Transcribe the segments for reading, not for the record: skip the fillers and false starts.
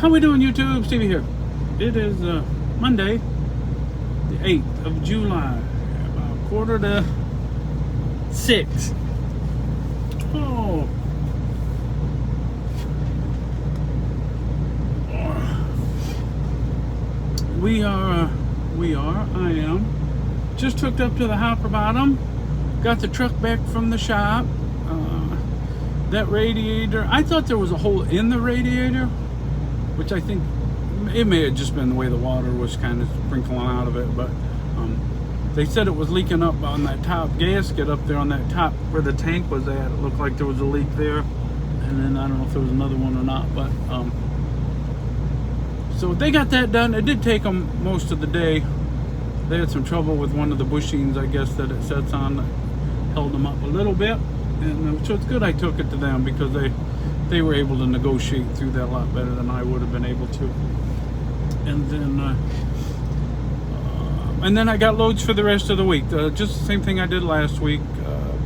How we doing, YouTube? Stevie here. It is Monday, the 8th of July, about 5:45. Oh. I am just hooked up to the hopper bottom. Got the truck back from the shop. That radiator, I thought there was a hole in the radiator, which I think it may have just been the way the water was kind of sprinkling out of it, but they said it was leaking up on that top gasket up there on that top where the tank was at. It looked like there was a leak there, and then I don't know if there was another one or not, but so they got that done. It did take them most of the day. They had some trouble with one of the bushings, I guess, that it sets on, that held them up a little bit. And so it's good I took it to them, because they were able to negotiate through that a lot better than I would have been able to. And then I got loads for the rest of the week. Just the same thing I did last week.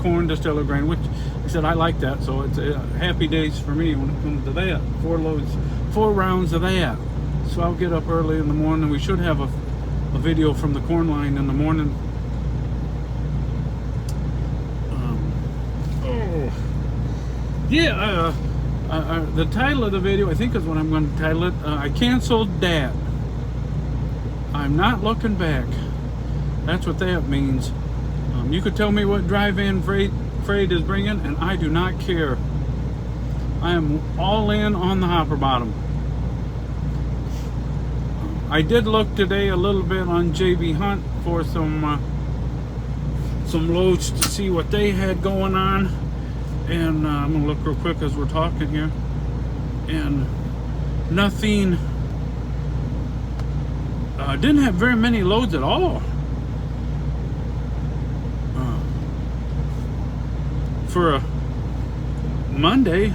Corn, distiller grain, which I said I like that. So it's happy days for me when it comes to that. 4 rounds of that. So I'll get up early in the morning. We should have a video from the corn line in the morning. Yeah, the title of the video, I think, is what I'm going to title it. I canceled DAT. I'm not looking back. That's what that means. You could tell me what drive-in freight is bringing, and I do not care. I am all in on the hopper bottom. I did look today a little bit on JB Hunt for some loads to see what they had going on. And I'm going to look real quick as we're talking here. And nothing, didn't have very many loads at all. For a Monday.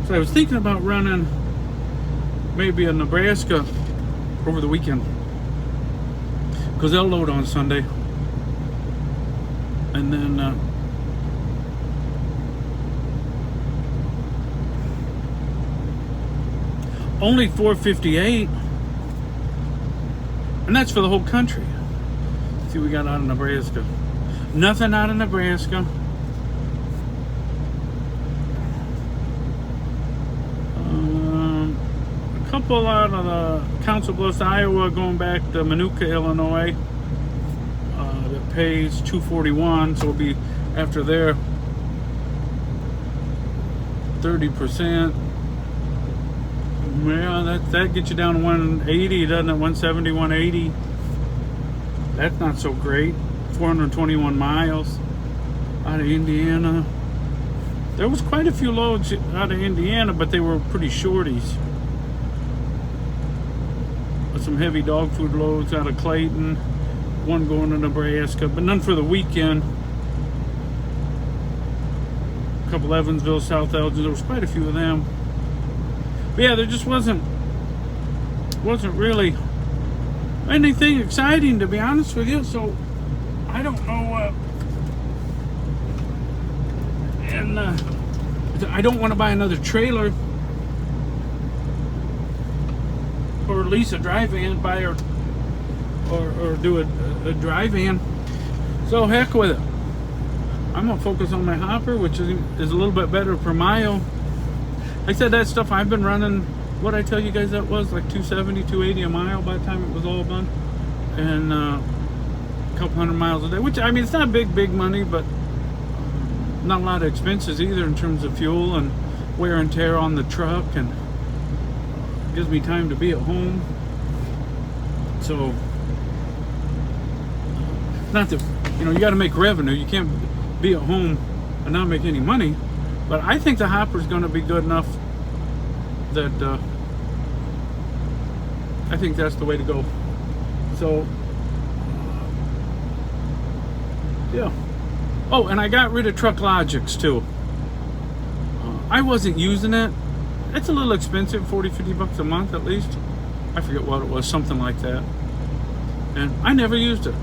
So I was thinking about running maybe a Nebraska over the weekend, because they'll load on Sunday, and then only 458, and that's for the whole country. Let's see what we got out of Nebraska. Nothing out of Nebraska. Couple out of the Council Bluffs, Iowa, going back to Manuka, Illinois, that pays $241, so it'll be after their 30%. Yeah, that gets you down to 180, doesn't it? 170, 180. That's not so great. 421 miles out of Indiana. There was quite a few loads out of Indiana, but they were pretty shorties. Some heavy dog food loads out of Clayton, one going to Nebraska, but none for the weekend. A couple Evansville, South Elgin, there was quite a few of them. But yeah, there just wasn't really anything exciting, to be honest with you. So I don't know, and I don't want to buy another trailer, or lease a drive-in, buy or do a drive-in. So heck with it. I'm gonna focus on my hopper, which is a little bit better per mile. Like I said, that stuff I've been running, what I tell you guys that was, like 270, 280 a mile by the time it was all done, and a couple hundred miles a day, which, I mean, it's not big money, but not a lot of expenses either in terms of fuel and wear and tear on the truck, and gives me time to be at home. So, not that, you got to make revenue. You can't be at home and not make any money. But I think the hopper's going to be good enough that I think that's the way to go. So, yeah. Oh, and I got rid of Truck Logics too. I wasn't using it. It's a little expensive, $40-50 a month at least. I forget what it was, something like that. And I never used it.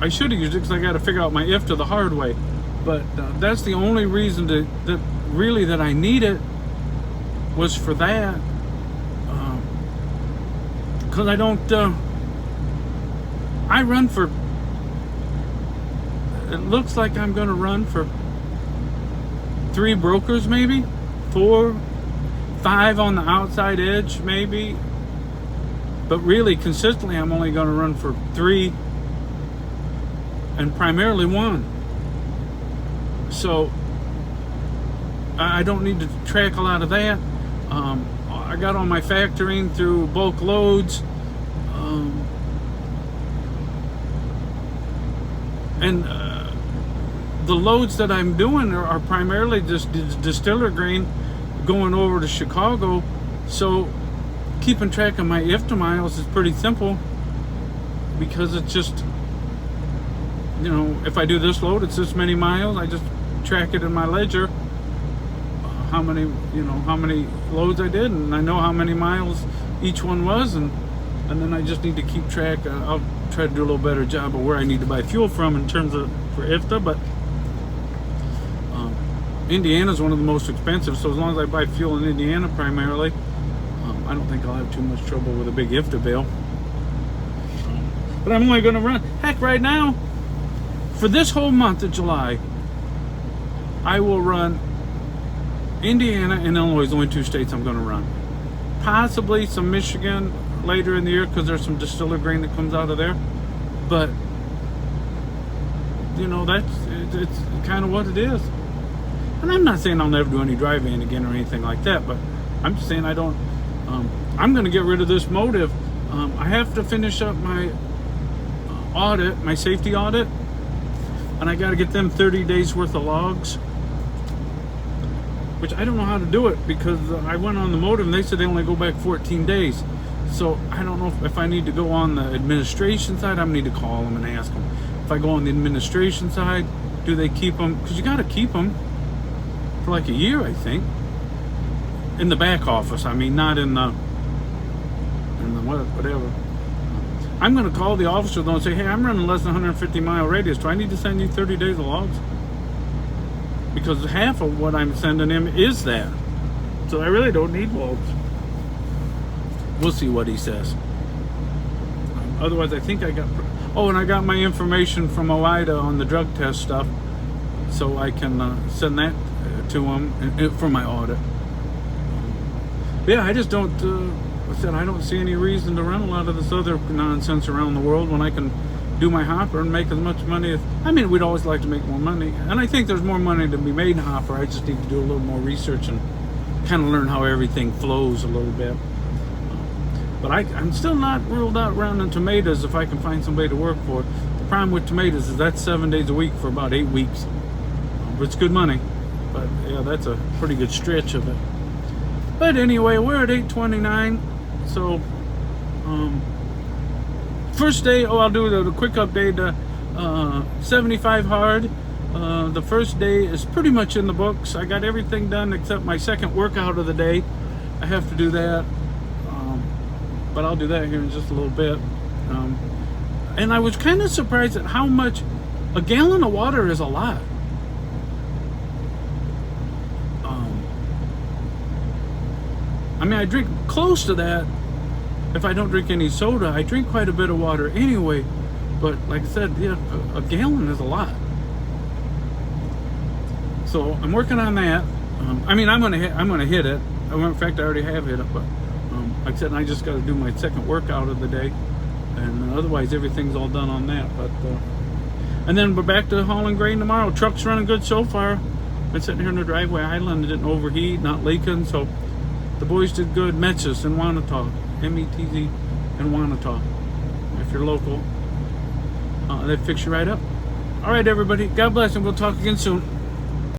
I should have used it because I got to figure out my IFTA the hard way. But that's the only reason that I need it, was for that. Because I don't, I run for, it looks like I'm going to run for 3 brokers, maybe 4, 5 on the outside edge, maybe. But really, consistently, I'm only going to run for 3, and primarily 1. So I don't need to track a lot of that. I got all my factoring through bulk loads, and the loads that I'm doing are primarily just distiller grain going over to Chicago. So keeping track of my IFTA miles is pretty simple, because it's just, you know, if I do this load, it's this many miles. I just track it in my ledger, how many loads I did, and I know how many miles each one was, and then I just need to keep track. I'll try to do a little better job of where I need to buy fuel from in terms of for IFTA. But Indiana's one of the most expensive, so as long as I buy fuel in Indiana primarily, I don't think I'll have too much trouble with a big IFTA bill. But I'm only going to run, heck, right now, for this whole month of July, I will run Indiana and Illinois. Is the only 2 states I'm going to run. Possibly some Michigan later in the year, because there's some distiller grain that comes out of there. But you know, it's kind of what it is. And I'm not saying I'll never do any dry van again or anything like that, but I'm just saying I don't. I'm going to get rid of this motive. I have to finish up my audit, my safety audit, and I got to get them 30 days worth of logs, which I don't know how to do it, because I went on the motive and they said they only go back 14 days. So I don't know if I need to go on the administration side. I need to call them and ask them. If I go on the administration side, do they keep them? Because you got to keep them for like a year, I think. In the back office, I mean, not in the whatever. I'm going to call the officer though and say, hey, I'm running less than 150 mile radius. Do I need to send you 30 days of logs? Because half of what I'm sending him is that. So I really don't need logs. We'll see what he says. Otherwise, I think I got... Oh, and I got my information from OIDA on the drug test stuff, so I can send that to him for my audit. Yeah, I just don't... I don't see any reason to run a lot of this other nonsense around the world when I can do my hopper and make as much money as... I mean, we'd always like to make more money, and I think there's more money to be made in hopper. I just need to do a little more research and kind of learn how everything flows a little bit. But I'm still not ruled out running tomatoes if I can find somebody to work for. The problem with tomatoes is that's 7 days a week for about 8 weeks. It's good money, but yeah, that's a pretty good stretch of it. But anyway, we're at 8:29. So first day, I'll do the quick update. 75 hard. The first day is pretty much in the books. I got everything done except my second workout of the day. I have to do that, but I'll do that here in just a little bit. And I was kind of surprised at how much a gallon of water is a lot. I mean, I drink close to that if I don't drink any soda. I drink quite a bit of water anyway, but like I said, yeah, a gallon is a lot. So I'm working on that. I mean, I'm gonna hit it. In fact, I already have hit it, but like I said, I just got to do my second workout of the day, and otherwise everything's all done on that. But and then we're back to hauling grain tomorrow. Truck's running good so far. Been sitting here in the driveway idling, it didn't overheat, not leaking, so the boys did good. Metz's in Wanata, METZ in Wanata. If you're local, they fix you right up. All right, everybody. God bless, and we'll talk again soon.